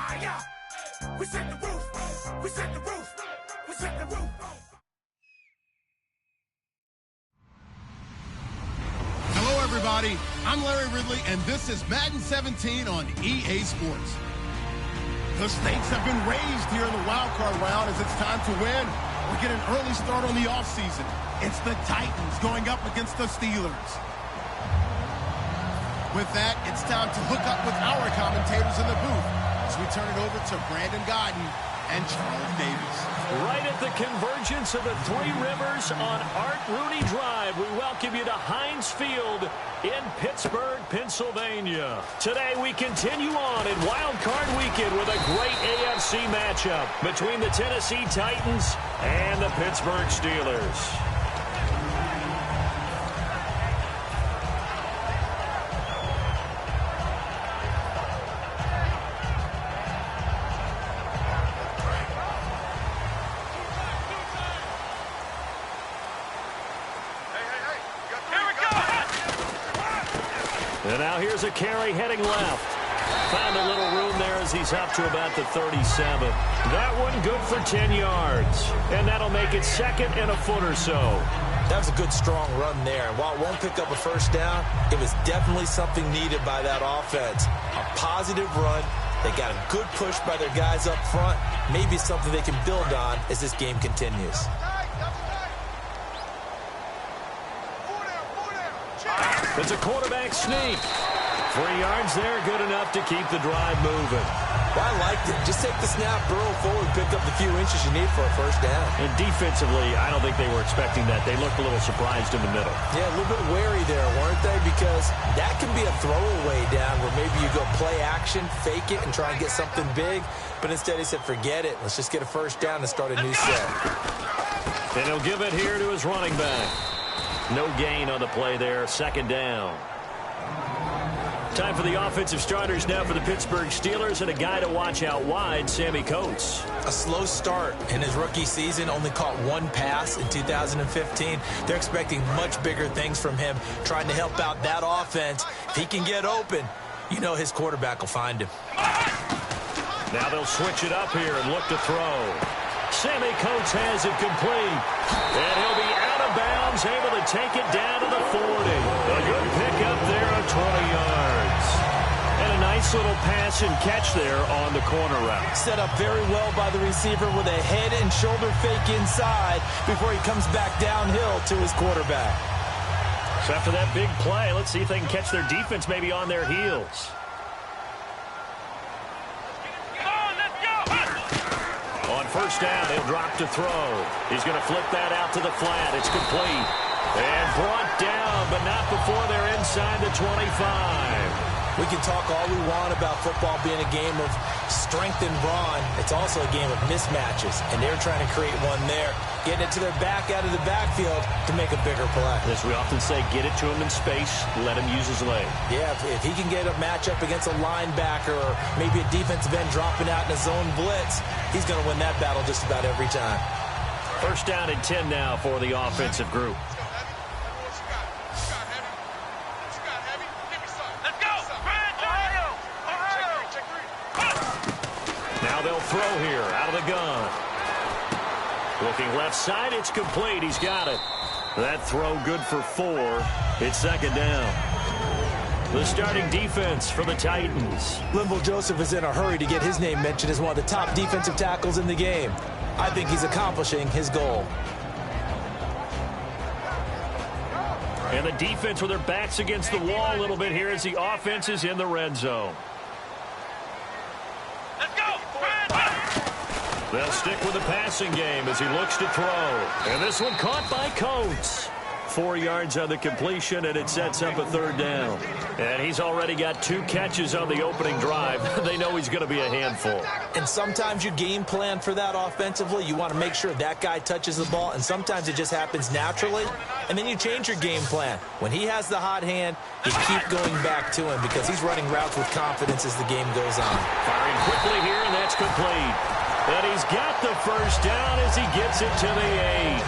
fire. We set the roof. We set the roof. We set the roof. Hello, everybody. I'm Larry Ridley, and this is Madden 17 on EA Sports. The stakes have been raised here in the wild card round as it's time to win or get an early start on the offseason. It's the Titans going up against the Steelers. With that, it's time to hook up with our commentators in the booth as we turn it over to Brandon Godden and Charles Davis. Right at the convergence of the Three Rivers on Art Rooney Drive, we welcome you to Heinz Field in Pittsburgh, Pennsylvania. Today we continue on in Wild Card Weekend with a great AFC matchup between the Tennessee Titans and the Pittsburgh Steelers. And now here's a carry heading left. Found a little room there as he's up to about the 37. That one good for 10 yards. And that'll make it second and a foot or so. That was a good, strong run there. And while it won't pick up a first down, it was definitely something needed by that offense. A positive run. They got a good push by their guys up front. Maybe something they can build on as this game continues. It's a quarterback sneak. 3 yards there, good enough to keep the drive moving. Well, I liked it. Just take the snap, burrow forward, pick up the few inches you need for a first down. And defensively, I don't think they were expecting that. They looked a little surprised in the middle. Yeah, a little bit wary there, weren't they? Because that can be a throwaway down where maybe you go play action, fake it, and try and get something big. But instead he said, forget it. Let's just get a first down and start a new set. And he'll give it here to his running back. No gain on the play there, second down. Time for the offensive starters now for the Pittsburgh Steelers, and a guy to watch out wide, Sammy Coates. A slow start in his rookie season, only caught one pass in 2015. They're expecting much bigger things from him, trying to help out that offense. If he can get open, you know his quarterback will find him. Now they'll switch it up here and look to throw. Sammy Coates has it complete. And he'll be out of bounds, able to take it down to the 40. A good pickup there of 20 yards. And a nice little pass and catch there on the corner route. Set up very well by the receiver with a head and shoulder fake inside before he comes back downhill to his quarterback. So after that big play, let's see if they can catch their defense maybe on their heels. First down, he'll drop to throw. He's going to flip that out to the flat. It's complete. And brought down, but not before they're inside the 25. We can talk all we want about football being a game of strength and brawn. It's also a game of mismatches, and they're trying to create one there, getting it to their back out of the backfield to make a bigger play. As we often say, get it to him in space, let him use his leg. Yeah, if he can get a matchup against a linebacker or maybe a defensive end dropping out in a zone blitz, he's going to win that battle just about every time. First down and 10 now for the offensive group. Now they'll throw here out of the gun. Looking left side, it's complete. He's got it. That throw good for 4. It's second down. The starting defense for the Titans. Linval Joseph is in a hurry to get his name mentioned as one of the top defensive tackles in the game. I think he's accomplishing his goal. And the defense with their backs against the wall a little bit here as the offense is in the red zone. They'll stick with the passing game as he looks to throw. And this one caught by Coates. 4 yards on the completion, and it sets up a third down. And he's already got 2 catches on the opening drive. They know he's going to be a handful. And sometimes you game plan for that offensively. You want to make sure that guy touches the ball, and sometimes it just happens naturally. And then you change your game plan. When he has the hot hand, you keep going back to him because he's running routes with confidence as the game goes on. Firing quickly here, and that's complete. And he's got the first down as he gets it to the 8.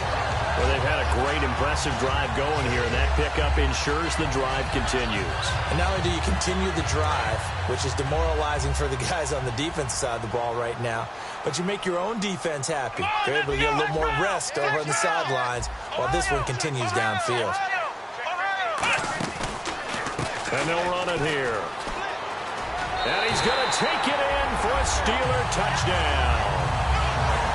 Well, they've had a great, impressive drive going here, and that pickup ensures the drive continues. And not only do you continue the drive, which is demoralizing for the guys on the defensive side of the ball right now, but you make your own defense happy. They're able to get a little more rest over on the sidelines while this one continues downfield. And they'll run it here. And he's going to take it in for a Steeler touchdown.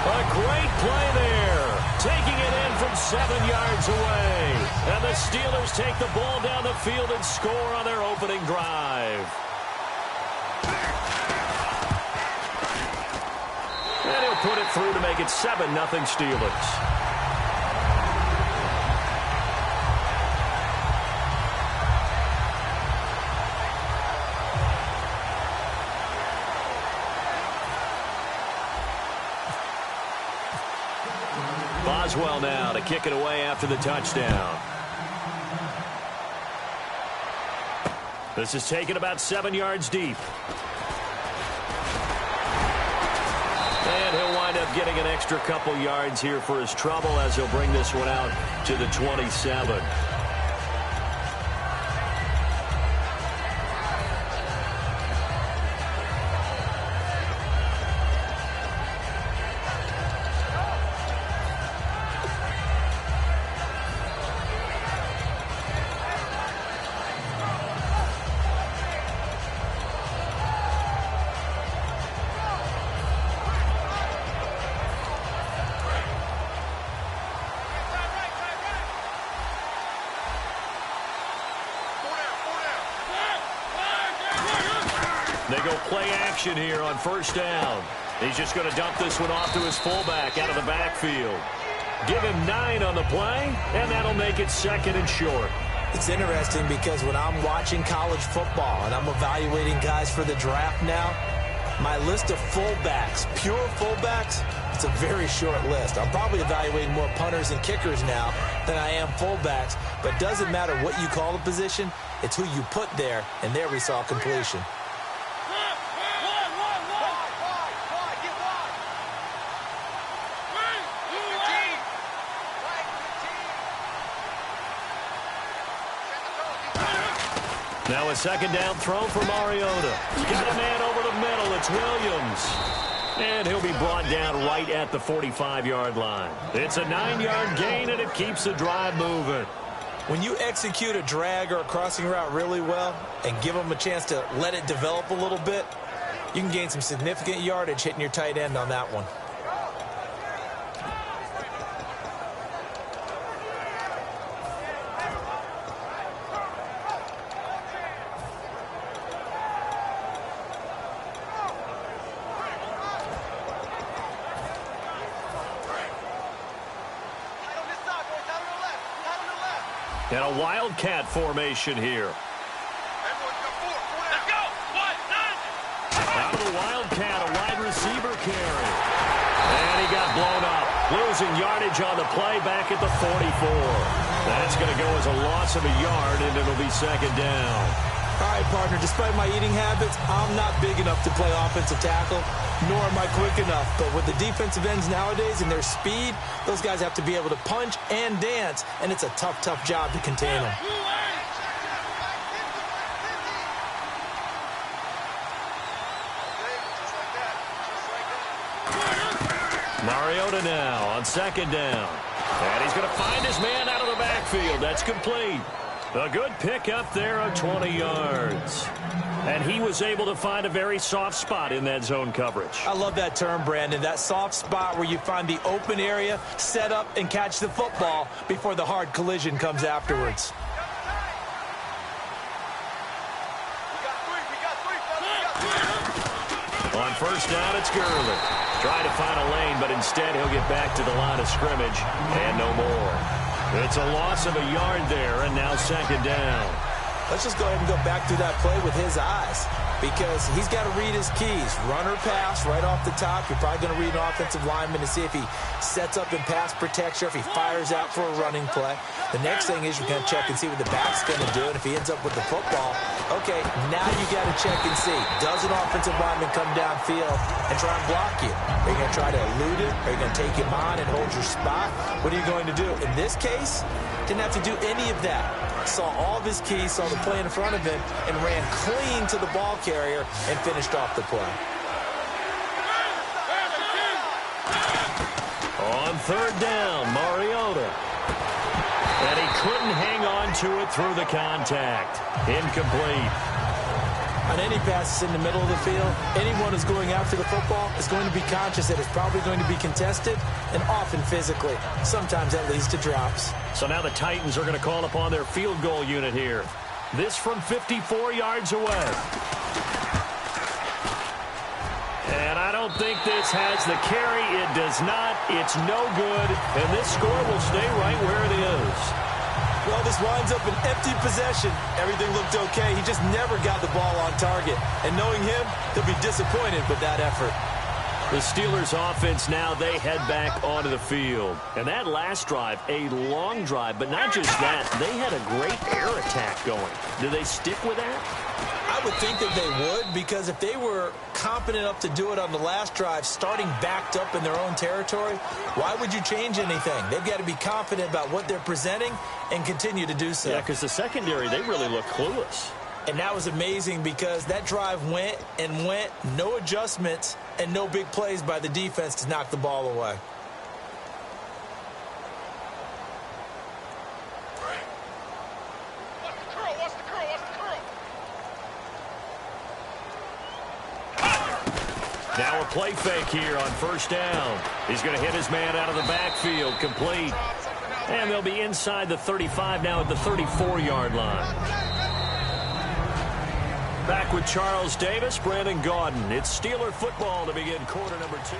A great play there. Taking it in from 7 yards away. And the Steelers take the ball down the field and score on their opening drive. And he'll put it through to make it 7-0 Steelers. Boswell now to kick it away after the touchdown. This is taken about 7 yards deep. And he'll wind up getting an extra couple yards here for his trouble as he'll bring this one out to the 27. They go play action here on first down. He's just going to dump this one off to his fullback out of the backfield. Give him 9 on the play, and that'll make it 2nd and short. It's interesting because when I'm watching college football and I'm evaluating guys for the draft now, my list of fullbacks, pure fullbacks, it's a very short list. I'm probably evaluating more punters and kickers now than I am fullbacks, but it doesn't matter what you call the position, it's who you put there, and there we saw completion. Now a second down throw for Mariota. He's got a man over the middle. It's Williams. And he'll be brought down right at the 45-yard line. It's a 9-yard gain, and it keeps the drive moving. When you execute a drag or a crossing route really well and give them a chance to let it develop a little bit, you can gain some significant yardage hitting your tight end on that one. And a wildcat formation here. Out of the wildcat, a wide receiver carry. And he got blown up. Losing yardage on the play back at the 44. That's going to go as a loss of a yard, and it'll be 2nd down. All right, partner, despite my eating habits, I'm not big enough to play offensive tackle, nor am I quick enough. But with the defensive ends nowadays and their speed, those guys have to be able to punch and dance, and it's a tough, tough job to contain them. Mariota now on 2nd down. And he's going to find his man out of the backfield. That's complete. A good pickup there of 20 yards. And he was able to find a very soft spot in that zone coverage. I love that term, Brandon. That soft spot where you find the open area, set up, and catch the football before the hard collision comes afterwards. On first down, it's Gurley. Try to find a lane, but instead he'll get back to the line of scrimmage and no more. It's a loss of a yard there, and now 2nd down. Let's just go ahead and go back through that play with his eyes. because he's got to read his keys. Run or pass right off the top. You're probably going to read an offensive lineman to see if he sets up in pass protection or if he fires out for a running play. The next thing is you're going to check and see what the back's going to do. And if he ends up with the football, okay, now you got to check and see. Does an offensive lineman come downfield and try and block you? Are you going to try to elude him? Are you going to take him on and hold your spot? What are you going to do? In this case, didn't have to do any of that. Saw all of his keys, saw the play in front of him, and ran clean to the ball carrier and finished off the play. On third down, Mariota. And he couldn't hang on to it through the contact. Incomplete. On any passes in the middle of the field, anyone who's going after the football is going to be conscious that it's probably going to be contested and often physically. Sometimes that leads to drops. So now the Titans are going to call upon their field goal unit here. This from 54 yards away. And I don't think this has the carry. It does not. It's no good. And this score will stay right where it is. Well, this winds up an empty possession. Everything looked okay. He just never got the ball on target. And knowing him, he'll be disappointed with that effort. The Steelers offense now, they head back onto the field. And that last drive, a long drive, but not just that, they had a great air attack going. Do they stick with that? I would think that they would, because if they were competent enough to do it on the last drive, starting backed up in their own territory, why would you change anything? They've got to be confident about what they're presenting and continue to do so. Yeah, because the secondary, they really look clueless. And that was amazing because that drive went and went, no adjustments, and no big plays by the defense to knock the ball away. Now a play fake here on first down. He's going to hit his man out of the backfield, complete. And they'll be inside the 35 now at the 34-yard line. Back with Charles Davis, Brandon Gaudin. It's Steeler football to begin quarter number 2.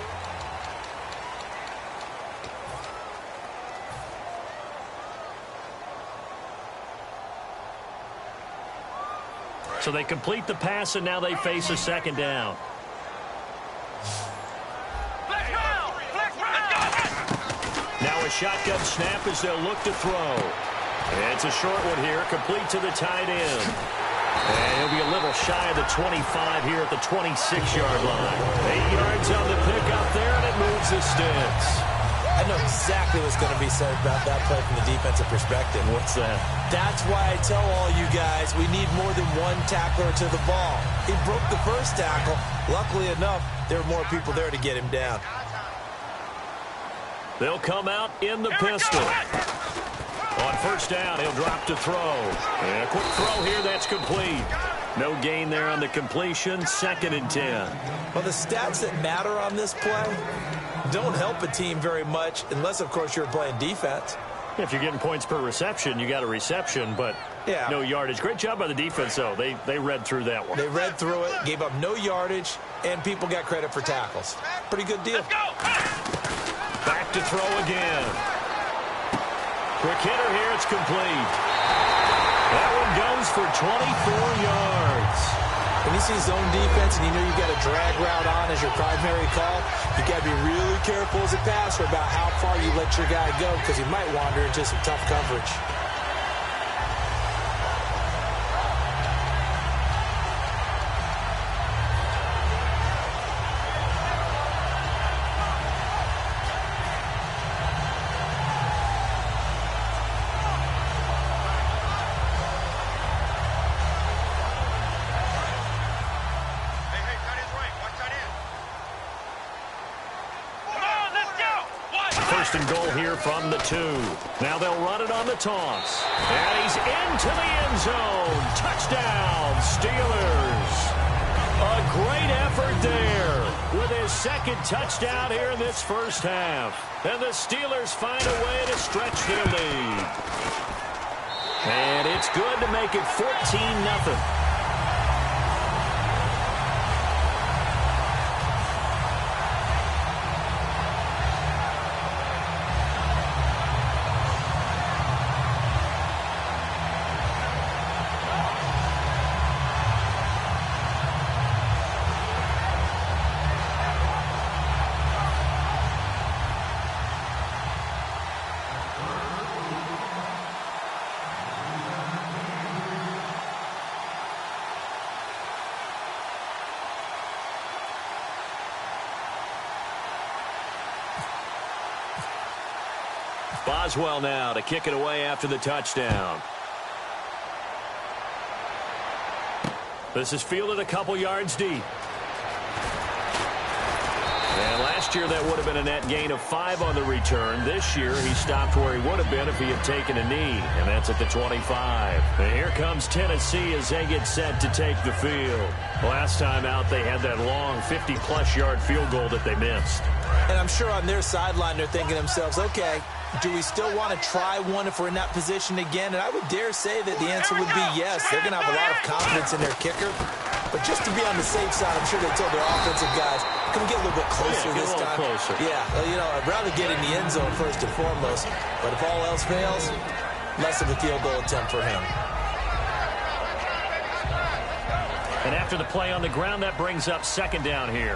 So they complete the pass, and now they face a second down. Now a shotgun snap as they'll look to throw. It's a short one here, complete to the tight end. And he'll be a little shy of the 25 here at the 26-yard line. 8 yards on the pickup there, and it moves the sticks. I know exactly what's going to be said about that play from the defensive perspective. What's that? That's why I tell all you guys we need more than one tackler to the ball. He broke the first tackle. Luckily enough, there were more people there to get him down. They'll come out in the pistol. On first down, he'll drop to throw. And a quick throw here, that's complete. No gain there on the completion, 2nd and 10. Well, the stats that matter on this play don't help a team very much unless, of course, you're playing defense. If you're getting points per reception, you got a reception, but no yardage. Great job by the defense, though. They read through that one. They read through it, gave up no yardage, and people got credit for tackles. Pretty good deal. Back to throw again. Quick hitter here, it's complete. That one goes for 24 yards. When you see zone defense and you know you've got a drag route on as your primary call, you got to be really careful as a passer about how far you let your guy go because he might wander into some tough coverage. First and goal here from the 2. Now they'll run it on the toss. And he's into the end zone. Touchdown, Steelers. A great effort there with his 2nd touchdown here in this first half. And the Steelers find a way to stretch their lead. And it's good to make it 14-0. Boswell now to kick it away after the touchdown. This is fielded a couple yards deep. And last year that would have been a net gain of 5 on the return. This year he stopped where he would have been if he had taken a knee, and that's at the 25. And here comes Tennessee as they get set to take the field. Last time out they had that long 50-plus yard field goal that they missed. And I'm sure on their sideline they're thinking to themselves, okay, do we still want to try one if we're in that position again? And I would dare say that the answer would be yes. They're going to have a lot of confidence in their kicker. But just to be on the safe side, I'm sure they told their offensive guys, can we get a little bit closer this time? Closer. Yeah, well, you know, I'd rather get in the end zone first and foremost. But if all else fails, less of a field goal attempt for him. And after the play on the ground, that brings up second down here.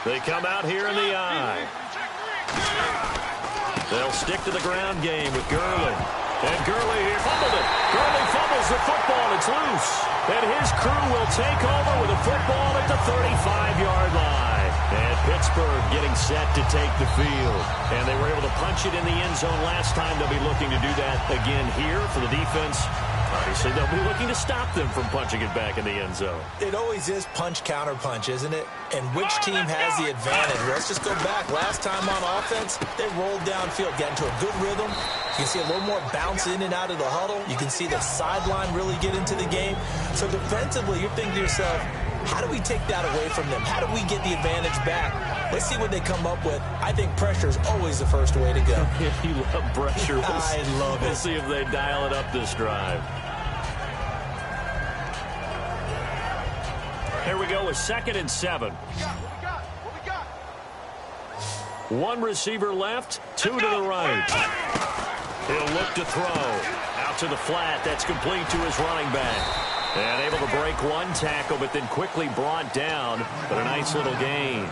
They come out here in the eye. They'll stick to the ground game with Gurley. And Gurley here fumbled it. Gurley fumbles the football. It's loose. And his crew will take over with a football at the 35-yard line. And Pittsburgh getting set to take the field. And they were able to punch it in the end zone last time. They'll be looking to do that again here for the defense. Obviously, they'll be looking to stop them from punching it back in the end zone. It always is punch, counter punch, isn't it? And which team has the advantage? Let's just go back. Last time on offense, they rolled downfield, got into a good rhythm. You can see a little more bounce in and out of the huddle. You can see the sideline really get into the game. So defensively, you're thinking to yourself, how do we take that away from them? How do we get the advantage back? Let's see what they come up with. I think pressure is always the first way to go. You love pressure. I love it. We'll see if they dial it up this drive. Here we go with 2nd and 7. One receiver left, 2 to the right. He'll look to throw. Out to the flat. That's complete to his running back. And able to break one tackle, but then quickly brought down. But a nice little gain.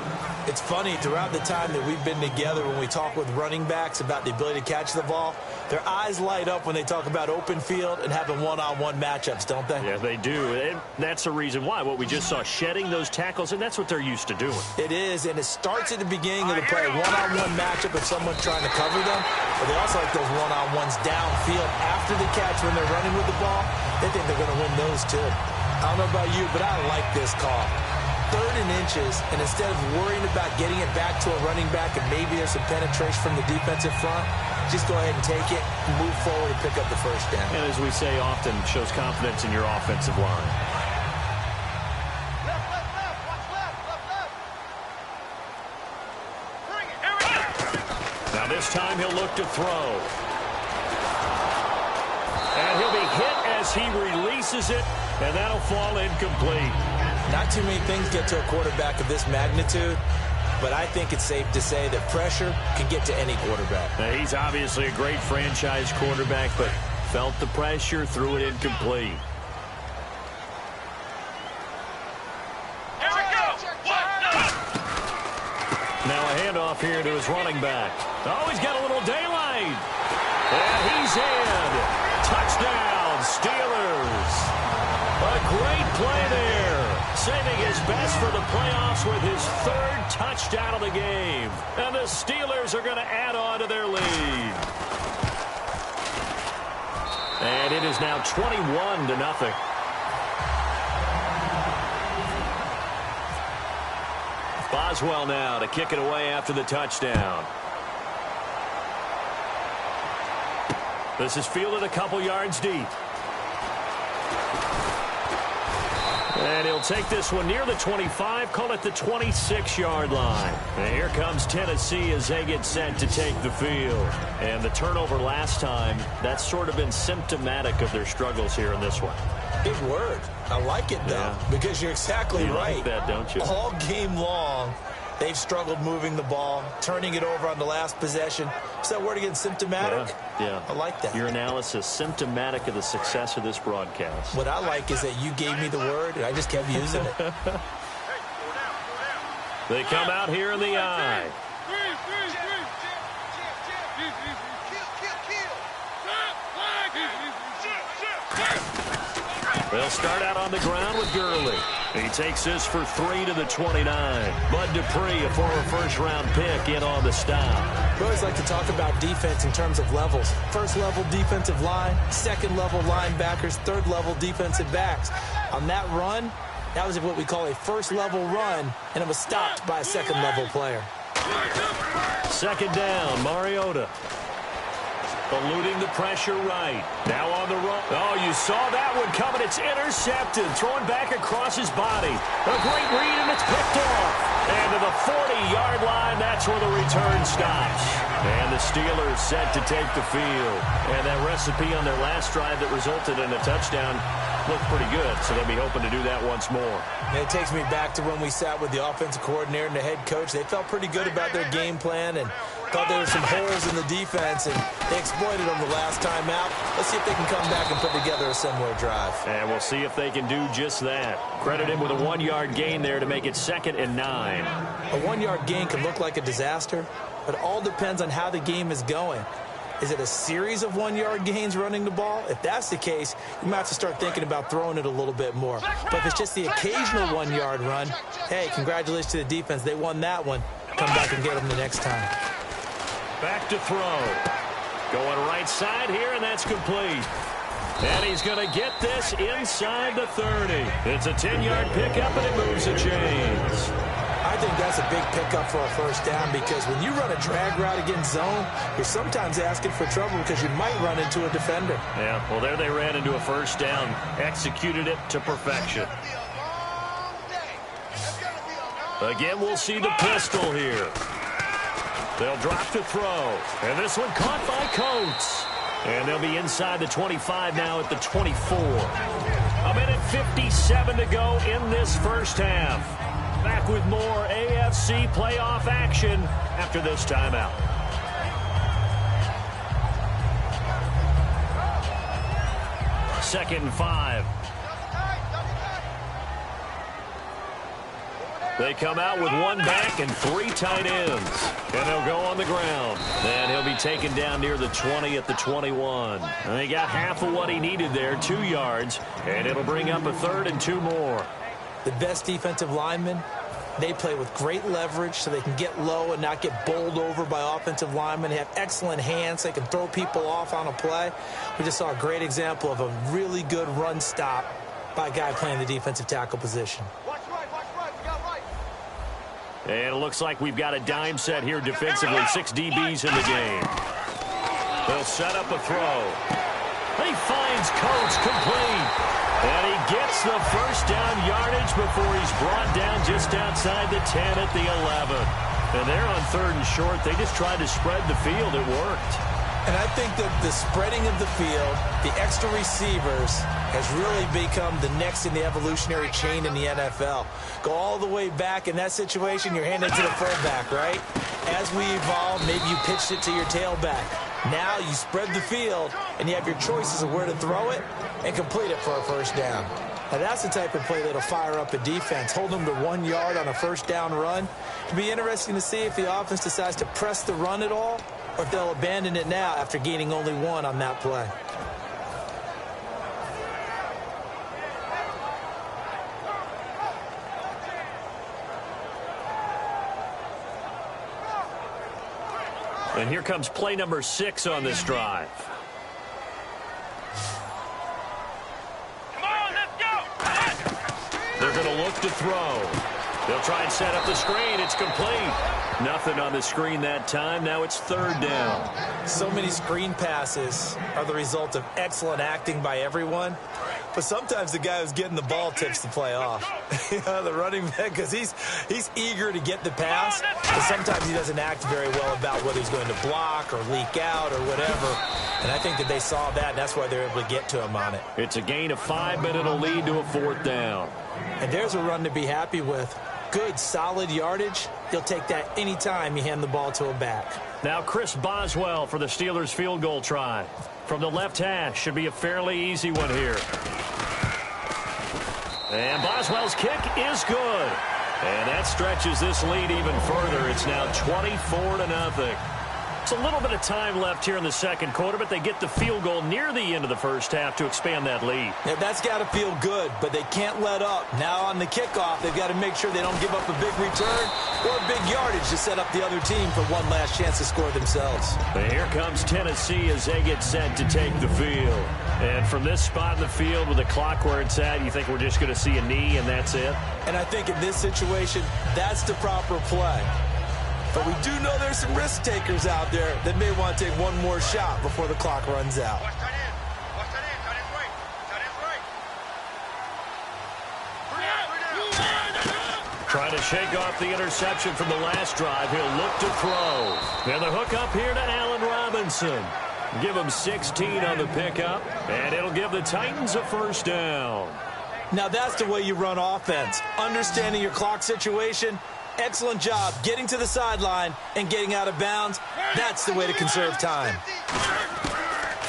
It's funny, throughout the time that we've been together, when we talk with running backs about the ability to catch the ball, their eyes light up when they talk about open field and having one-on-one matchups, don't they? Yeah, they do. And that's the reason why. What we just saw, shedding those tackles, and that's what they're used to doing. It is, and it starts at the beginning of the play, one-on-one matchup if someone's trying to cover them, but they also like those one-on-ones downfield after the catch when they're running with the ball. They think they're going to win those too. I don't know about you, but I like this call. 3rd and inches, and instead of worrying about getting it back to a running back and maybe there's some penetration from the defensive front, just go ahead and take it, move forward, and pick up the first down. And as we say often, shows confidence in your offensive line. Now this time he'll look to throw. And he'll be hit as he releases it, and that'll fall incomplete. Not too many things get to a quarterback of this magnitude, but I think it's safe to say that pressure can get to any quarterback. Now, he's obviously a great franchise quarterback, but felt the pressure, threw it incomplete. Here we go. Now a handoff here to his running back. Oh, he's got a little daylight. And he's in. Touchdown, Steelers. A great play there. Saving his best for the playoffs with his 3rd touchdown of the game. And the Steelers are going to add on to their lead. And it is now 21-0. Boswell now to kick it away after the touchdown. This is fielded a couple yards deep. And he'll take this one near the 25, call it the 26-yard line. And here comes Tennessee as they get set to take the field. And the turnover last time, that's sort of been symptomatic of their struggles here in this one. Big word. I like it, though, because you're exactly right. Like that, don't you? All game long, they've struggled moving the ball, turning it over on the last possession. Is that word again, symptomatic? Yeah. I like that. Your analysis, symptomatic of the success of this broadcast. What I like is that you gave me the word, and I just kept using it. They come out here in the eye. They'll start out on the ground with Gurley. He takes this for 3 to the 29. Bud Dupree, a former first-round pick, in on the stop. We always like to talk about defense in terms of levels. First-level defensive line, second-level linebackers, third-level defensive backs. On that run, that was what we call a first-level run, and it was stopped by a second-level player. Second down, Mariota. Eluding the pressure right. Now on the run. Oh, you saw that one coming. It's intercepted. Throwing back across his body. A great read, and it's picked off. And to the 40-yard line, that's where the return stops. And the Steelers set to take the field. And that recipe on their last drive that resulted in a touchdown looked pretty good, so they'll be hoping to do that once more. And it takes me back to when we sat with the offensive coordinator and the head coach. They felt pretty good about their game plan and thought there were some holes in the defense, and they exploited them the last time out. Let's see if they can come back and put together a similar drive. And we'll see if they can do just that. Credit him with a 1-yard gain there to make it 2nd and 9. A 1-yard gain can look like a disaster, but it all depends on how the game is going. Is it a series of 1-yard gains running the ball? If that's the case, you might have to start thinking about throwing it a little bit more. But if it's just the occasional 1-yard run, hey, congratulations to the defense. They won that one. Come back and get them the next time. Back to throw. Going right side here, and that's complete. And he's going to get this inside the 30. It's a 10-yard pickup, and it moves the chains. I think that's a big pickup for a first down, because when you run a drag route against zone, you're sometimes asking for trouble because you might run into a defender. Yeah, well, there they ran into a first down. Executed it to perfection. Again, we'll see the pistol here. They'll drop to throw. And this one caught by Coates. And they'll be inside the 25 now at the 24. A minute 57 to go in this first half. Back with more AFC playoff action after this timeout. Second and 5. They come out with 1 back and 3 tight ends. And they'll go on the ground. And he'll be taken down near the 20 at the 21. And they got half of what he needed there, 2 yards. And it'll bring up a 3rd and 2 more. The best defensive linemen, they play with great leverage so they can get low and not get bowled over by offensive linemen. They have excellent hands. They can throw people off on a play. We just saw a great example of a really good run stop by a guy playing the defensive tackle position. And it looks like we've got a dime set here defensively. 6 DBs in the game. They'll set up a throw. He finds Coates complete. And he gets the first down yardage before he's brought down just outside the 10 at the 11. And they're on 3rd and short. They just tried to spread the field. It worked. And I think that the spreading of the field, the extra receivers, has really become the next in the evolutionary chain in the NFL. Go all the way back in that situation, you're handed to the fullback, right? As we evolve, maybe you pitched it to your tailback. Now you spread the field, and you have your choices of where to throw it and complete it for a first down. Now that's the type of play that'll fire up a defense. Hold them to 1 yard on a first down run. It'll be interesting to see if the offense decides to press the run at all, or if they'll abandon it now after gaining only 1 on that play. And here comes play number 6 on this drive. Come on, let's go! They're going to look to throw. They'll try and set up the screen. It's complete. Nothing on the screen that time. Now it's 3rd down. So many screen passes are the result of excellent acting by everyone. But sometimes the guy who's getting the ball tips the play off. The running back, because he's eager to get the pass, but sometimes he doesn't act very well about whether he's going to block or leak out or whatever. And I think that they saw that, and that's why they're able to get to him on it. It's a gain of 5, but it'll lead to a 4th down. And there's a run to be happy with. Good, solid yardage. He'll take that any time you hand the ball to a back. Now Chris Boswell for the Steelers field goal try. From the left hash, should be a fairly easy one here. And Boswell's kick is good. And that stretches this lead even further. It's now 24-0. It's a little bit of time left here in the second quarter, but they get the field goal near the end of the first half to expand that lead. Yeah, that's got to feel good, but they can't let up. Now on the kickoff, they've got to make sure they don't give up a big return or a big yardage to set up the other team for one last chance to score themselves. And here comes Tennessee as they get set to take the field. And from this spot in the field with the clock where it's at, you think we're just going to see a knee and that's it? And I think in this situation, that's the proper play. But we do know there's some risk takers out there that may want to take one more shot before the clock runs out. Trying to shake off the interception from the last drive. He'll look to throw. And the hook up here to Allen Robinson. Give him 16 on the pickup, and it'll give the Titans a first down. Now that's the way you run offense. Understanding your clock situation. Excellent job getting to the sideline and getting out of bounds. That's the way to conserve time.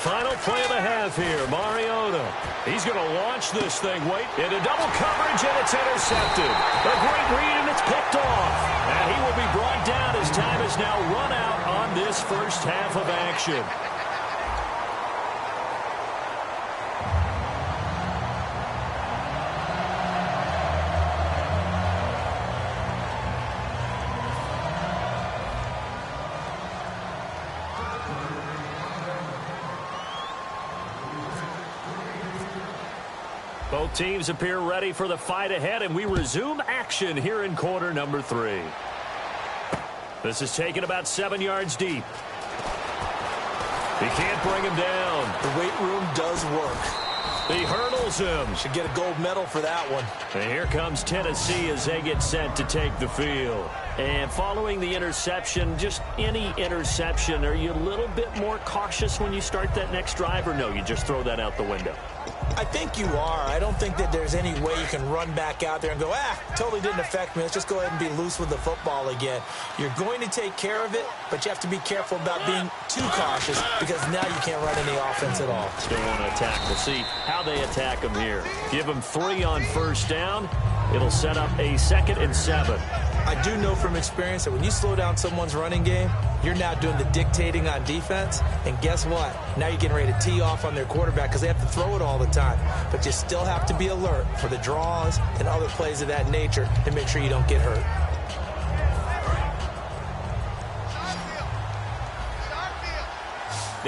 Final play of the half here, Mariota. He's going to launch this thing. Wait, into double coverage, and it's intercepted. A great read, and it's picked off. And he will be brought down as time is now run out on this first half of action. Both teams appear ready for the fight ahead, and we resume action here in quarter number 3. This is taken about 7 yards deep. He can't bring him down. The weight room does work. He hurdles him. Should get a gold medal for that one. And here comes Tennessee as they get set to take the field. And following the interception, just any interception, are you a little bit more cautious when you start that next drive, or no, you just throw that out the window? I think you are. I don't think that there's any way you can run back out there and go, totally didn't affect me. Let's just go ahead and be loose with the football again. You're going to take care of it, but you have to be careful about being too cautious because now you can't run any offense at all. Still want to attack. We'll see how they attack them here. Give them 3 on first down. It'll set up a 2nd and 7. I do know from experience that when you slow down someone's running game, you're now doing the dictating on defense. And guess what? Now you're getting ready to tee off on their quarterback because they have to throw it all the time. But you still have to be alert for the draws and other plays of that nature to make sure you don't get hurt.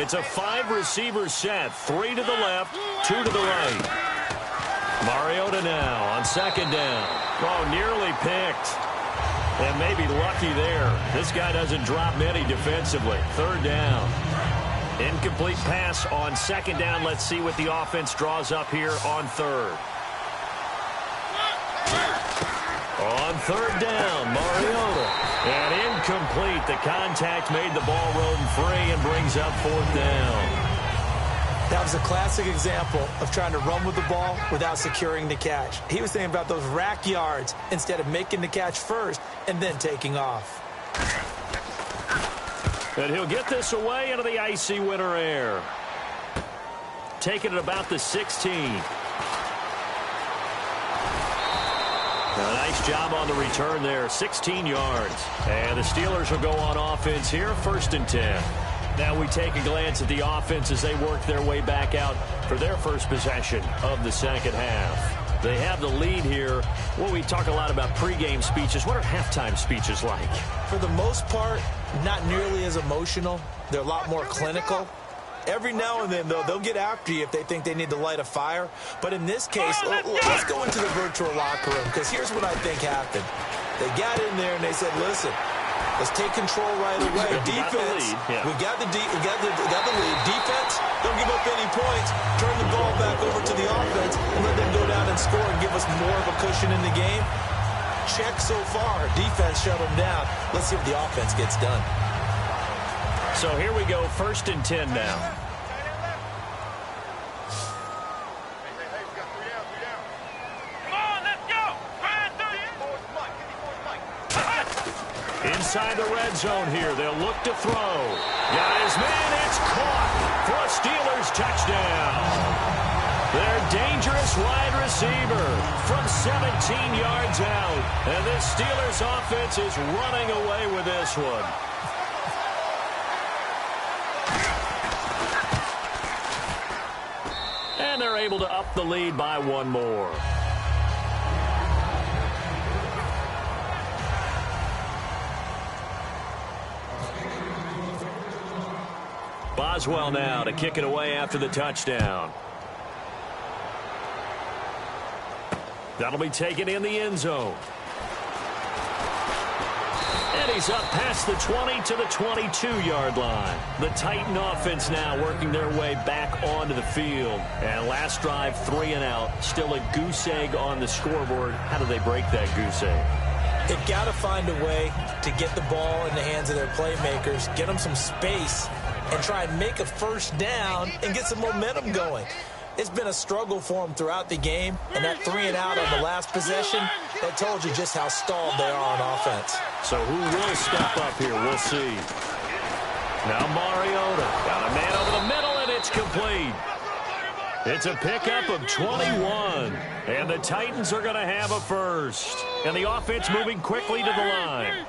It's a 5-receiver set. 3 to the left, 2 to the right. Mariota now on 2nd down. Oh, nearly picked. And maybe lucky there. This guy doesn't drop many defensively. 3rd down. Incomplete pass on 2nd down. Let's see what the offense draws up here on 3rd. On 3rd down, Mariota. And incomplete. The contact made the ball roam free and brings up 4th down. That was a classic example of trying to run with the ball without securing the catch. He was thinking about those rack yards instead of making the catch first and then taking off. And he'll get this away into the icy winter air. Taking it about the 16. A nice job on the return there. 16 yards. And the Steelers will go on offense here. 1st and 10. Now we take a glance at the offense as they work their way back out for their first possession of the second half. They have the lead here. Well, we talk a lot about pregame speeches. What are halftime speeches like? For the most part, not nearly as emotional. They're a lot more clinical. Every now and then, though, they'll get after you if they think they need to light a fire. But in this case, let's go into the virtual locker room, because here's what I think happened. They got in there and they said, listen, let's take control right away. Defense, we got the lead. Defense, don't give up any points. Turn the ball back over to the offense and let them go down and score and give us more of a cushion in the game. Check so far. Defense shut them down. Let's see if the offense gets done. So here we go, 1st and 10 now. Inside the red zone here. They'll look to throw. Got his man. It's caught for a Steelers touchdown. Their dangerous wide receiver from 17 yards out. And this Steelers offense is running away with this one. they're able to up the lead by one more. Boswell now to kick it away after the touchdown. That'll be taken in the end zone. And he's up past the 20 to the 22-yard line. The Titan offense now working their way back onto the field. And last drive, 3 and out. Still a goose egg on the scoreboard. How do they break that goose egg? They've got to find a way to get the ball in the hands of their playmakers, get them some space, and try and make a first down and get some momentum going. It's been a struggle for them throughout the game, and that 3 and out on the last possession, that told you just how stalled they are on offense. So who will step up here? We'll see. Now Mariota got a man over the middle, and it's complete. It's a pickup of 21, and the Titans are going to have a first. And the offense moving quickly to the line.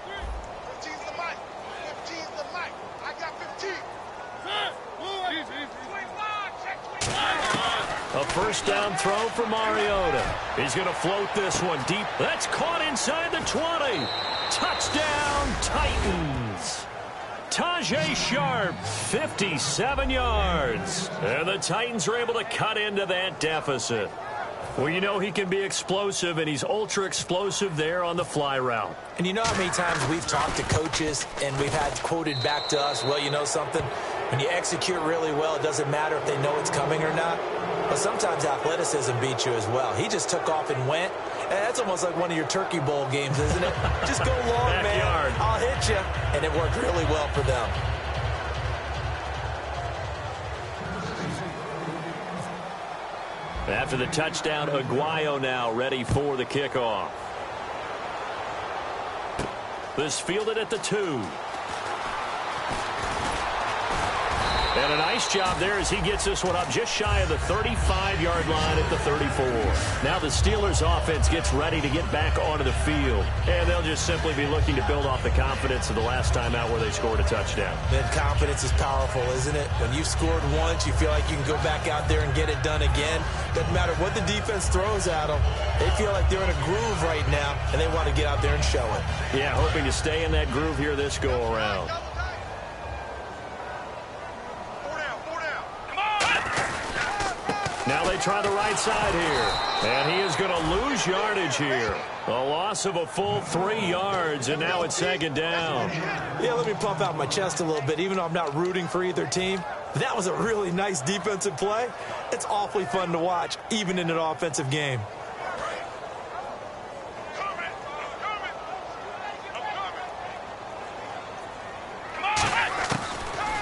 A first down throw for Mariota. He's going to float this one deep. That's caught inside the 20. Touchdown, Titans. Tajay Sharp, 57 yards. And the Titans are able to cut into that deficit. Well, you know he can be explosive, and he's ultra-explosive there on the fly route. And you know how many times we've talked to coaches, and we've had quoted back to us, well, you know something? When you execute really well, it doesn't matter if they know it's coming or not. But sometimes athleticism beats you as well. He just took off and went. And that's almost like one of your Turkey Bowl games, isn't it? Just go long, man. I'll hit you. And it worked really well for them. After the touchdown, Aguayo now ready for the kickoff. This fielded at the 2. And a nice job there as he gets this one up just shy of the 35-yard line at the 34. Now the Steelers offense gets ready to get back onto the field. And they'll just simply be looking to build off the confidence of the last time out where they scored a touchdown. Then confidence is powerful, isn't it? When you've scored once, you feel like you can go back out there and get it done again. Doesn't matter what the defense throws at them. They feel like they're in a groove right now, and they want to get out there and show it. Yeah, hoping to stay in that groove here this go-around. Now they try the right side here. And he is going to lose yardage here. A loss of a full 3 yards, and now it's second down. Yeah, let me pump out my chest a little bit, even though I'm not rooting for either team. That was a really nice defensive play. It's awfully fun to watch, even in an offensive game.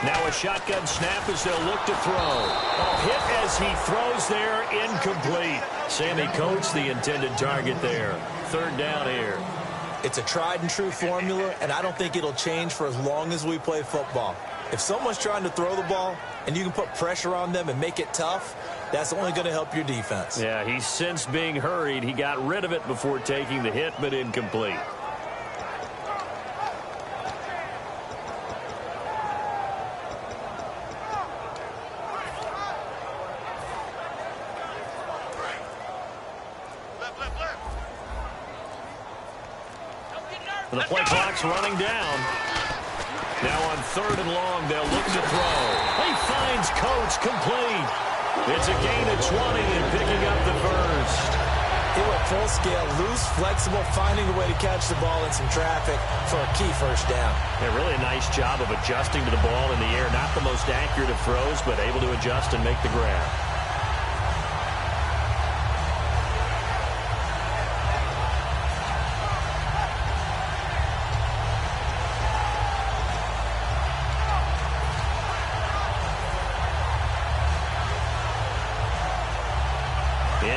Now a shotgun snap as they'll look to throw. A hit as he throws there, incomplete. Sammy Coates, the intended target there. Third down here. It's a tried and true formula, and I don't think it'll change for as long as we play football. If someone's trying to throw the ball and you can put pressure on them and make it tough, that's only going to help your defense. Yeah, he's since being hurried. He got rid of it before taking the hit, but incomplete. The play clock's running down. Now on 3rd and long, they'll look to throw. He finds Coates complete. It's a gain of 20 and picking up the first. He went full scale, loose, flexible, finding a way to catch the ball in some traffic for a key first down. Yeah, really a nice job of adjusting to the ball in the air. Not the most accurate of throws, but able to adjust and make the grab.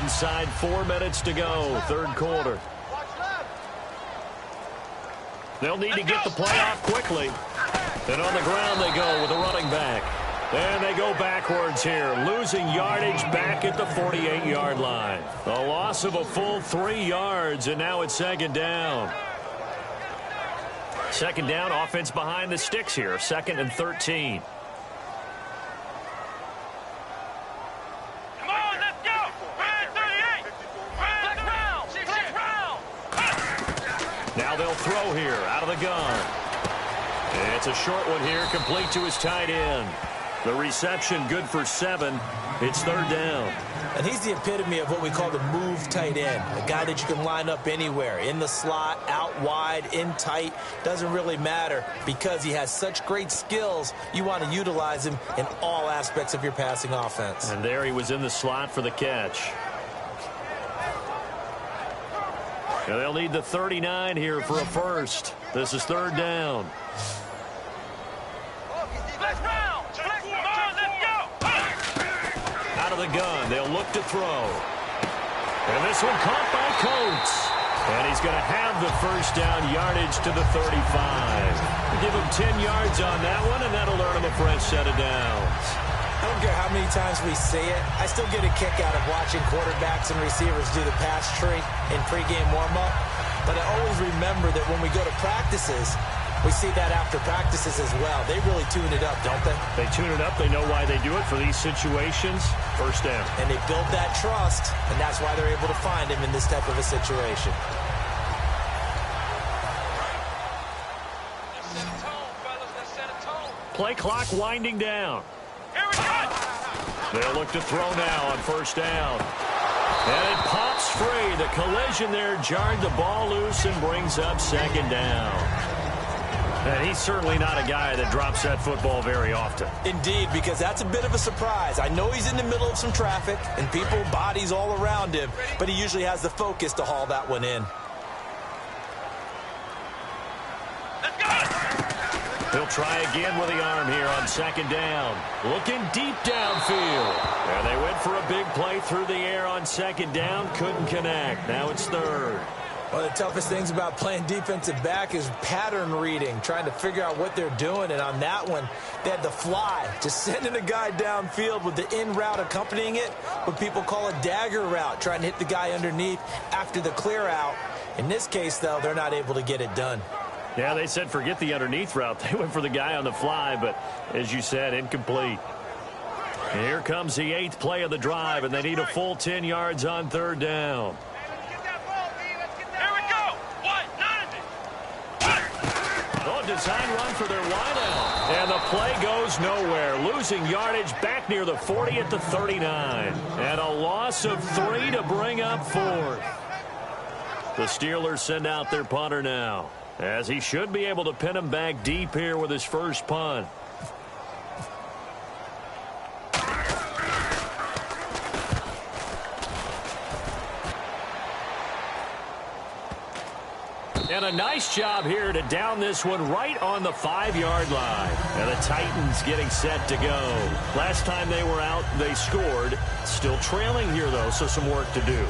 Inside 4 minutes to go, third quarter. They'll need to get the play off quickly. And on the ground they go with a running back. And they go backwards here, losing yardage back at the 48-yard line. A loss of a full 3 yards, and now it's second down. Second down, offense behind the sticks here, 2nd and 13. Come on, let's they'll throw here out of the gun. It's a short one here, complete to his tight end. The reception good for 7. It's 3rd down. And he's the epitome of what we call the move tight end. A guy that you can line up anywhere. In the slot, out wide, in tight. Doesn't really matter because he has such great skills. You want to utilize him in all aspects of your passing offense. And there he was in the slot for the catch. And they'll need the 39 here for a first. This is 3rd down. Out of the gun, they'll look to throw. And this one caught by Coates. And he's going to have the first down yardage to the 35. Give him 10 yards on that one, and that'll earn him a fresh set of downs. I don't care how many times we see it. I still get a kick out of watching quarterbacks and receivers do the pass tree in pregame warm-up. But I always remember that when we go to practices, we see that after practices as well. They really tune it up, don't they? They tune it up. They know why they do it for these situations. First down. And they build that trust, and that's why they're able to find him in this type of a situation. Play clock winding down. They'll look to throw now on first down. And it pops free. The collision there jarred the ball loose and brings up 2nd down. And he's certainly not a guy that drops that football very often. Indeed, because that's a bit of a surprise. I know he's in the middle of some traffic and people, bodies all around him, but he usually has the focus to haul that one in. He'll try again with the arm here on 2nd down. Looking deep downfield. And they went for a big play through the air on 2nd down. Couldn't connect. Now it's 3rd. One of the toughest things about playing defensive back is pattern reading, trying to figure out what they're doing. And on that one, they had the fly, just sending a guy downfield with the in route accompanying it, what people call a dagger route, trying to hit the guy underneath after the clear out. In this case, though, they're not able to get it done. Yeah, they said forget the underneath route. They went for the guy on the fly, but as you said, incomplete. And here comes the 8th play of the drive, and they need a full 10 yards on 3rd down. Design run for their wideout. And the play goes nowhere. Losing yardage back near the 40 at the 39. And a loss of 3 to bring up 4th. The Steelers send out their punter now, as he should be able to pin him back deep here with his first punt. And a nice job here to down this one right on the 5-yard line. And the Titans getting set to go. Last time they were out, they scored. Still trailing here, though, so some work to do.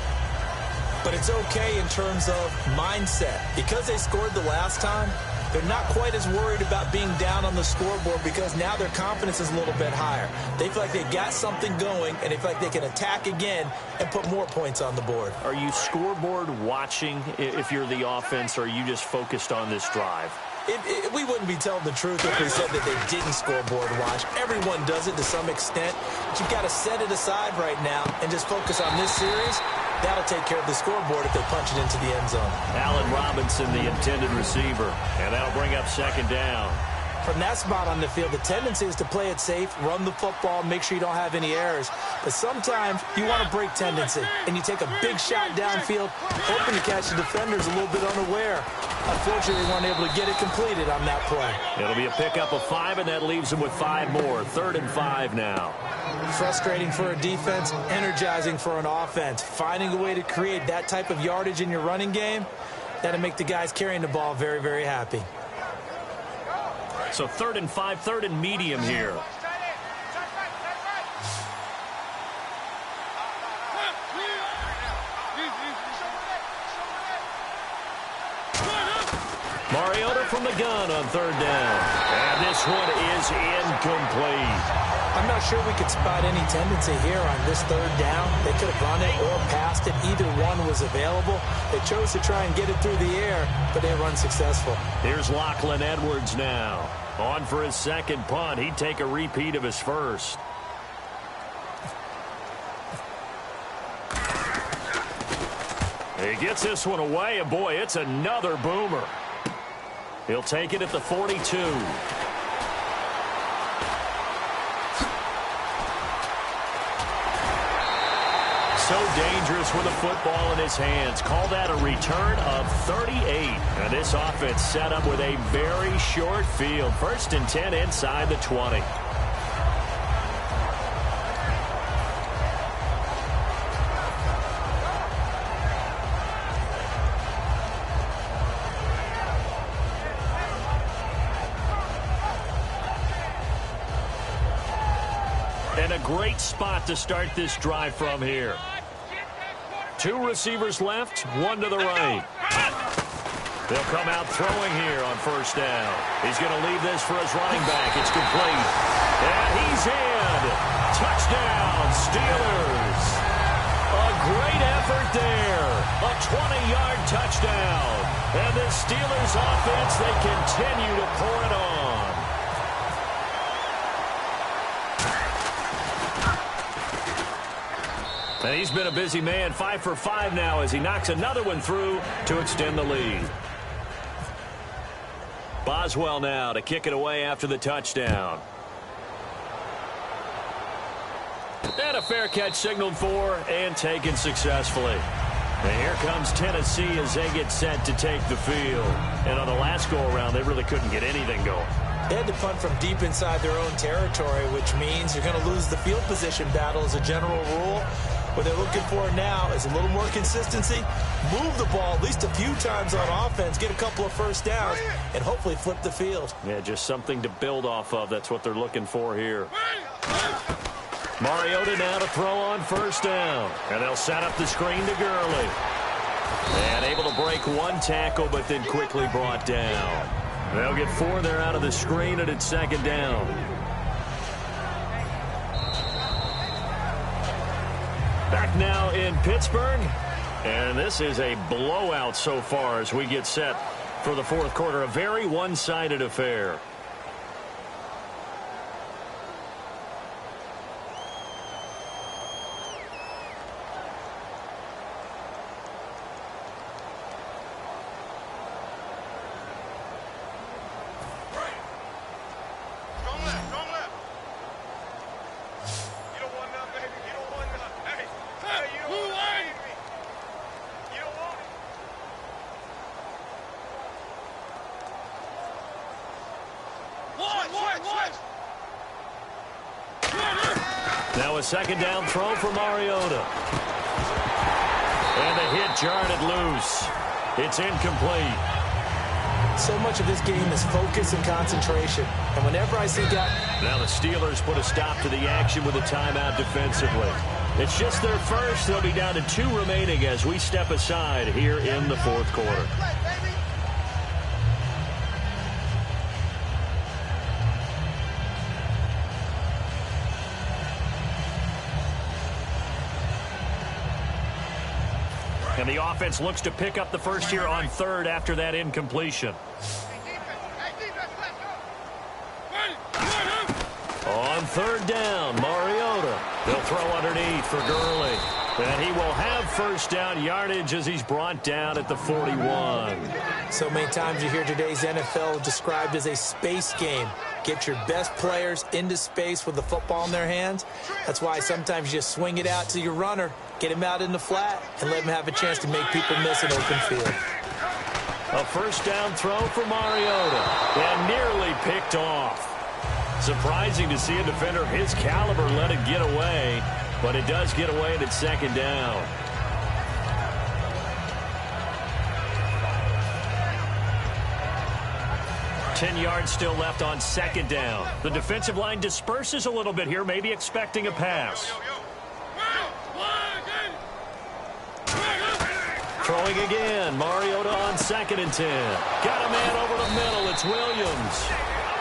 But it's okay in terms of mindset. Because they scored the last time, they're not quite as worried about being down on the scoreboard because now their confidence is a little bit higher. They feel like they got something going, and they feel like they can attack again and put more points on the board. Are you scoreboard watching if you're the offense, or are you just focused on this drive? We wouldn't be telling the truth if we said that they didn't scoreboard watch. Everyone does it to some extent. But you've got to set it aside right now and just focus on this series. That'll take care of the scoreboard if they punch it into the end zone. Allen Robinson, the intended receiver. And that'll bring up 2nd down. From that spot on the field, the tendency is to play it safe, run the football, make sure you don't have any errors. But sometimes you want to break tendency, and you take a big shot downfield, hoping to catch the defenders a little bit unaware. Unfortunately, they weren't able to get it completed on that play. It'll be a pickup of 5, and that leaves them with 5 more. 3rd and 5 now. Frustrating for a defense, energizing for an offense. Finding a way to create that type of yardage in your running game, that'll make the guys carrying the ball very, very happy. So 3rd and 5, 3rd and medium here. Mariota from the gun on 3rd down. And this one is incomplete. I'm not sure we could spot any tendency here on this 3rd down. They could have run it or passed it. Either one was available. They chose to try and get it through the air, but they were unsuccessful. Here's Lachlan Edwards now. On for his 2nd punt. He'd take a repeat of his first. He gets this one away, and boy, it's another boomer. He'll take it at the 42. So dangerous with a football in his hands. Call that a return of 38. And this offense set up with a very short field. 1st and 10 inside the 20. And a great spot to start this drive from here. 2 receivers left, 1 to the right. They'll come out throwing here on 1st down. He's going to leave this for his running back. It's complete. And he's in. Touchdown, Steelers. A great effort there. A 20-yard touchdown. And the Steelers offense, they continue to pour it on. And he's been a busy man, 5 for 5 now as he knocks another one through to extend the lead. Boswell now to kick it away after the touchdown. And a fair catch signaled for and taken successfully. And here comes Tennessee as they get set to take the field. And on the last go-around, they really couldn't get anything going. They had to punt from deep inside their own territory, which means you're going to lose the field position battle as a general rule. What they're looking for now is a little more consistency, move the ball at least a few times on offense, get a couple of 1st downs, and hopefully flip the field. Yeah, just something to build off of. That's what they're looking for here. Mariota now to throw on 1st down. And they'll set up the screen to Gurley. And able to break 1 tackle, but then quickly brought down. They'll get 4 there out of the screen, and it's 2nd down. Back now in Pittsburgh, and this is a blowout so far as we get set for the 4th quarter. A very one-sided affair. Now a 2nd down throw for Mariota. And the hit jarred it loose. It's incomplete. So much of this game is focus and concentration. And whenever I see guys... Now the Steelers put a stop to the action with a timeout defensively. It's just their first. They'll be down to 2 remaining as we step aside here in the 4th quarter. And the offense looks to pick up the first here on 3rd after that incompletion. On 3rd down, Mariota. They'll throw underneath for Gurley. And he will have 1st down yardage as he's brought down at the 41. So many times you hear today's NFL described as a space game. Get your best players into space with the football in their hands. That's why sometimes you swing it out to your runner, get him out in the flat, and let him have a chance to make people miss an open field. A 1st down throw for Mariota. And nearly picked off. Surprising to see a defender of his caliber let it get away, but it does get away and it's 2nd down. Ten yards still left on 2nd down. The defensive line disperses a little bit here, maybe expecting a pass. Throwing again. Mariota on 2nd and 10. Got a man over the middle. It's Williams.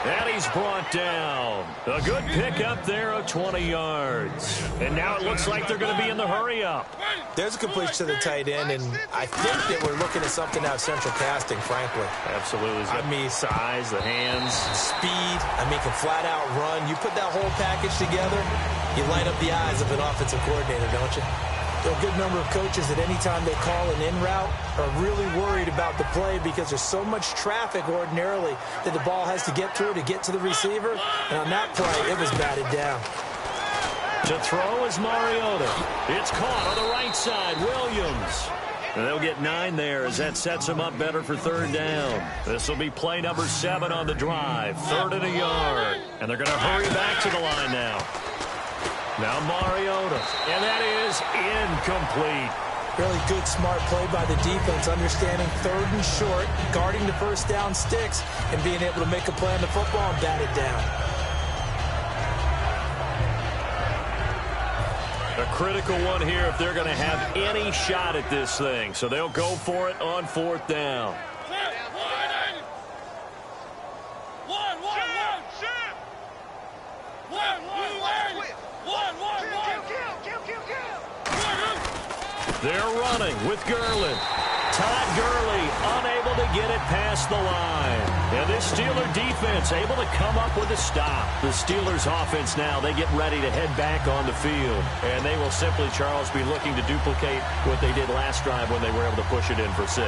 And he's brought down. A good pickup there of 20 yards. And now it looks like they're going to be in the hurry-up. There's a completion to the tight end, and I think that we're looking at something out of central casting, frankly. Absolutely. I mean, size, the hands. Speed. I mean, can flat-out run. You put that whole package together, you light up the eyes of an offensive coordinator, don't you? There are a good number of coaches that anytime they call an in route are really worried about the play because there's so much traffic ordinarily that the ball has to get through to get to the receiver. And on that play, it was batted down. To throw is Mariota. It's caught on the right side. Williams. And they'll get 9 there as that sets them up better for 3rd down. This will be play number 7 on the drive. 3rd and a yard. And they're going to hurry back to the line now. Now Mariota. And that is incomplete. Really good, smart play by the defense, understanding 3rd and short, guarding the first down sticks, and being able to make a play on the football and bat it down. A critical one here if they're going to have any shot at this thing. So they'll go for it on 4th down. They're running with Gurley. Todd Gurley unable to get it past the line. And this Steeler defense able to come up with a stop. The Steelers offense now, they get ready to head back on the field. And they will simply, Charles, be looking to duplicate what they did last drive when they were able to push it in for 6.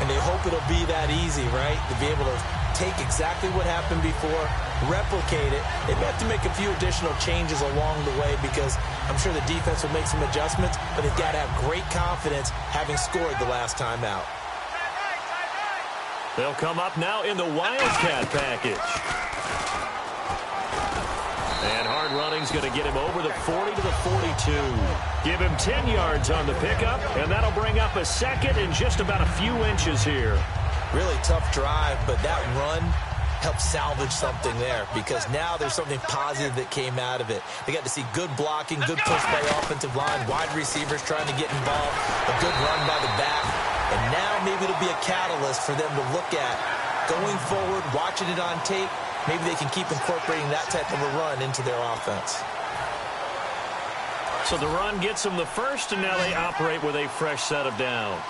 And they hope it'll be that easy, right? To be able to take exactly what happened before, replicate it. They may have to make a few additional changes along the way because I'm sure the defense will make some adjustments, but they've got to have great confidence having scored the last time out. They'll come up now in the Wildcat package. And hard running's going to get him over the 40 to the 42. Give him 10 yards on the pickup, and that'll bring up a 2nd and just about a few inches here. Really tough drive, but that run helped salvage something there because now there's something positive that came out of it. They got to see good blocking, good push by the offensive line, wide receivers trying to get involved, a good run by the back, and now maybe it'll be a catalyst for them to look at going forward, watching it on tape. Maybe they can keep incorporating that type of a run into their offense. So the run gets them the first, and now they operate with a fresh set of downs.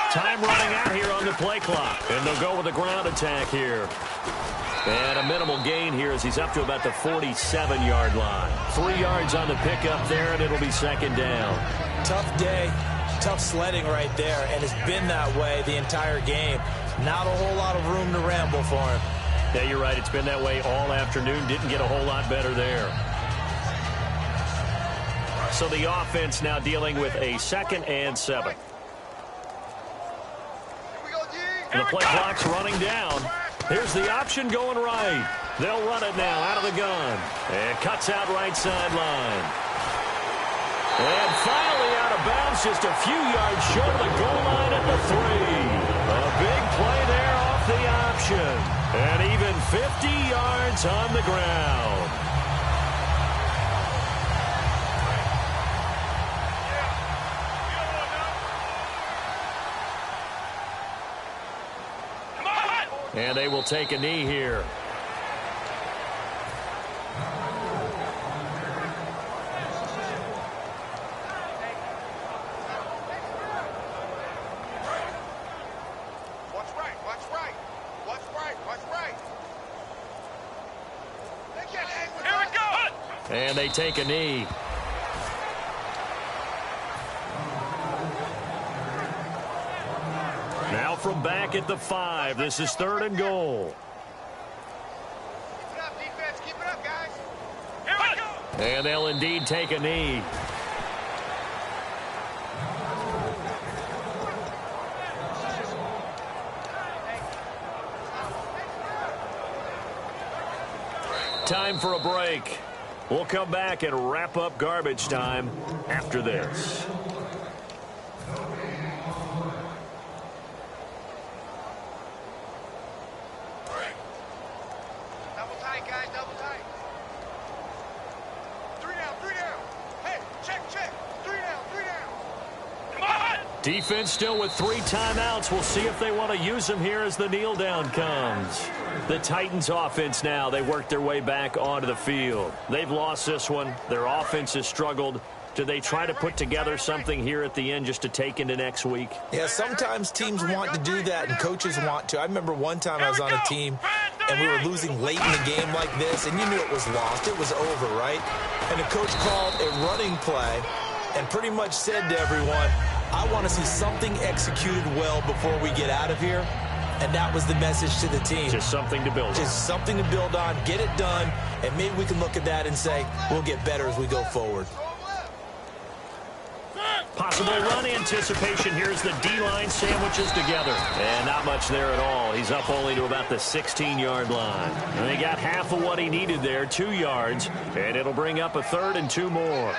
Time running out here on the play clock. And they'll go with a ground attack here. And a minimal gain here as he's up to about the 47-yard line. 3 yards on the pickup there, and it'll be 2nd down. Tough day, tough sledding right there, and it's been that way the entire game. Not a whole lot of room to ramble for him. Yeah, you're right. It's been that way all afternoon. Didn't get a whole lot better there. So the offense now dealing with a 2nd and 7. And the play clock's running down. Here's the option going right. They'll run it now out of the gun. And cuts out right sideline. And finally out of bounds just a few yards short of the goal line at the 3. A big play there off the option. And even 50 yards on the ground. And they will take a knee here. Watch right, watch right. Watch right, watch right. Here we go! And they take a knee. Now from back at the 5, this is 3rd and goal. Keep it up, defense. Keep it up, guys. Here we go! And they'll indeed take a knee. Time for a break. We'll come back and wrap up garbage time after this. Double tight, guys. Double tight. 3 down, 3 down. Hey, check. 3 down, 3 down. Come on! Defense still with 3 timeouts. We'll see if they want to use them here as the kneel down comes. The Titans offense now, they work their way back onto the field. They've lost this one. Their offense has struggled. Do they try to put together something here at the end just to take into next week? Yeah, sometimes teams want to do that and coaches want to. I remember one time I was on a team and we were losing late in the game like this, and you knew it was lost. It was over, right? And the coach called a running play and pretty much said to everyone, I want to see something executed well before we get out of here. And that was the message to the team. Just something to build on. Just something to build on, get it done, and maybe we can look at that and say, we'll get better as we go forward. Possible run anticipation. Here's the D-line sandwiches together. And not much there at all. He's up only to about the 16-yard line. And he got half of what he needed there, 2 yards. And it'll bring up a 3rd and 2 more.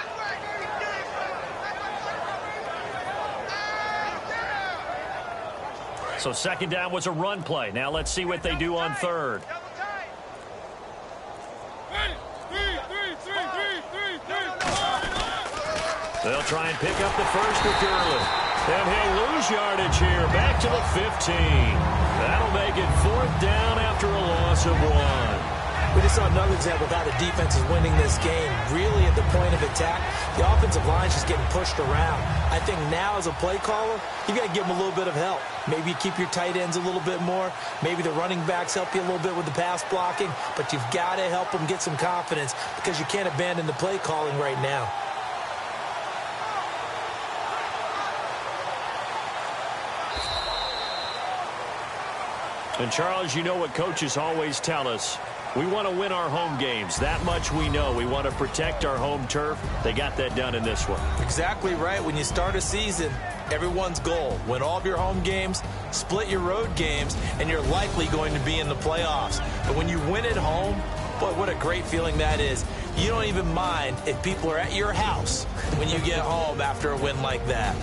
So 2nd down was a run play. Now let's see what they do on 3rd. They'll try and pick up the first with Gurley. And he'll lose yardage here. Back to the 15. That'll make it 4th down after a loss of 1. We just saw another example of how the defense is winning this game. Really at the point of attack, the offensive line's just getting pushed around. I think now as a play caller, you got to give them a little bit of help. Maybe you keep your tight ends a little bit more. Maybe the running backs help you a little bit with the pass blocking. But you've got to help them get some confidence because you can't abandon the play calling right now. And, Charles, you know what coaches always tell us. We want to win our home games. That much we know. We want to protect our home turf. They got that done in this one. Exactly right. When you start a season, everyone's goal, win all of your home games, split your road games, and you're likely going to be in the playoffs. But when you win at home, boy, what a great feeling that is. You don't even mind if people are at your house when you get home after a win like that.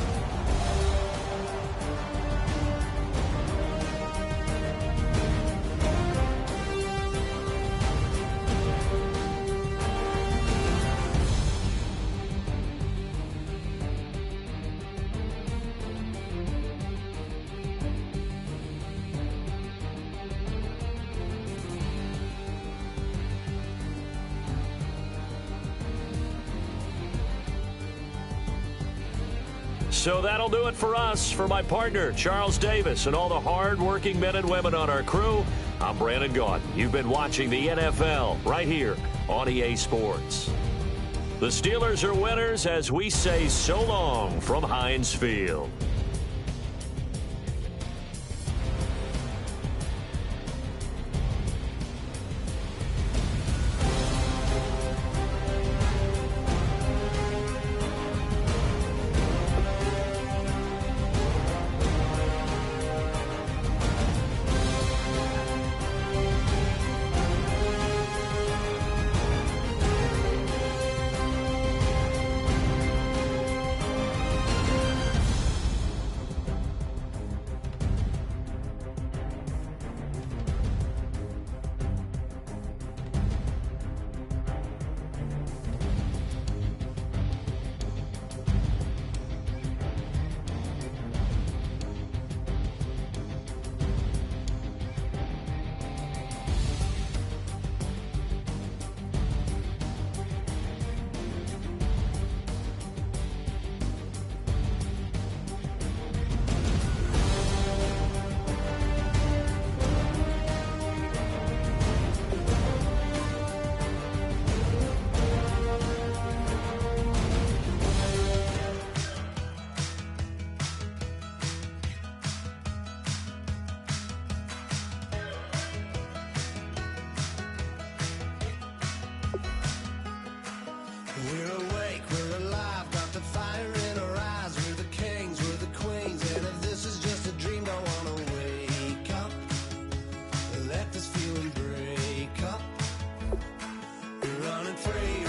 So that'll do it for us. For my partner, Charles Davis, and all the hard-working men and women on our crew, I'm Brandon Gaudin. You've been watching the NFL right here on EA Sports. The Steelers are winners as we say so long from Heinz Field. We're awake, we're alive, got the fire in our eyes. We're the kings, we're the queens, and if this is just a dream, don't wanna wake up. Let this feeling break up. We're running free.